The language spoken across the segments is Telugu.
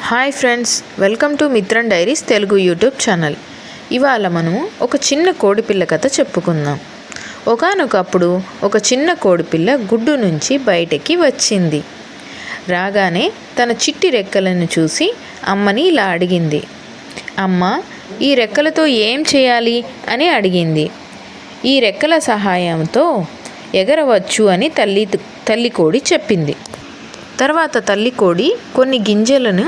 Hi friends, welcome to Mithran diaries Telugu YouTube channel. ఇవాళ మనము ఒక చిన్న కోడిపిల్ల కథ చెప్పుకుందాం. ఒకానొకప్పుడు ఒక చిన్న కోడిపిల్ల గుడ్డు నుంచి బయటకి వచ్చింది. రాగానే తన చిట్టి రెక్కలను చూసి అమ్మని ఇలా అడిగింది. అమ్మ, ఈ రెక్కలతో ఏం చేయాలి అని అడిగింది. ఈ రెక్కల సహాయంతో ఎగరవచ్చు అని తల్లి కోడి చెప్పింది. తర్వాత తల్లి కోడి కొన్ని గింజలను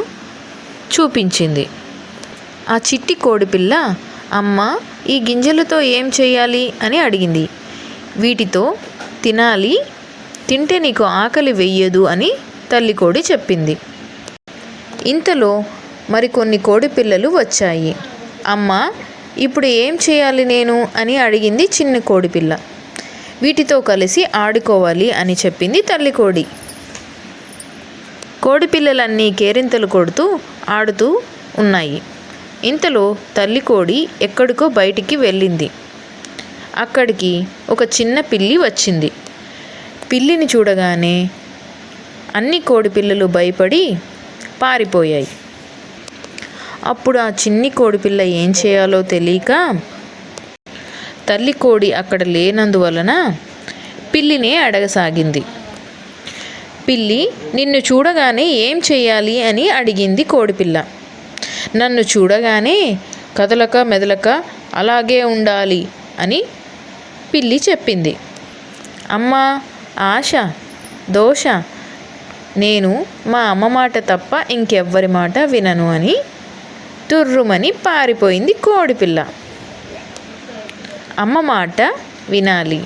చూపించింది. ఆ చిట్టి కోడిపిల్ల, అమ్మ, ఈ గింజలతో ఏం చేయాలి అని అడిగింది. వీటితో తినాలి, తింటే నీకు ఆకలి వెయ్యదు అని తల్లి కోడి చెప్పింది. ఇంతలో మరికొన్ని కోడిపిల్లలు వచ్చాయి. అమ్మ, ఇప్పుడు ఏం చేయాలి నేను అని అడిగింది చిన్న కోడిపిల్ల. వీటితో కలిసి ఆడుకోవాలి అని చెప్పింది తల్లి కోడి. కోడిపిల్లలన్నీ కేరింతలు కొడుతూ ఆడుతూ ఉన్నాయి. ఇంతలో తల్లి కోడి ఎక్కడికో బయటికి వెళ్ళింది. అక్కడికి ఒక చిన్న పిల్లి వచ్చింది. పిల్లిని చూడగానే అన్ని కోడిపిల్లలు భయపడి పారిపోయాయి. అప్పుడు ఆ చిన్ని కోడిపిల్ల ఏం చేయాలో తెలియక తల్లి కోడి అక్కడ లేనందువలన పిల్లినే అడగసాగింది. పిల్లి, నిన్ను చూడగానే ఏం చేయాలి అని అడిగింది కోడిపిల్ల. నన్ను చూడగానే కదలక మెదలక అలాగే ఉండాలి అని పిల్లి చెప్పింది. అమ్మ, ఆశ, దోష, నేను మా అమ్మ మాట తప్ప ఇంకెవ్వరి మాట వినను అని తుర్రుమని పారిపోయింది కోడిపిల్ల. అమ్మ మాట వినాలి.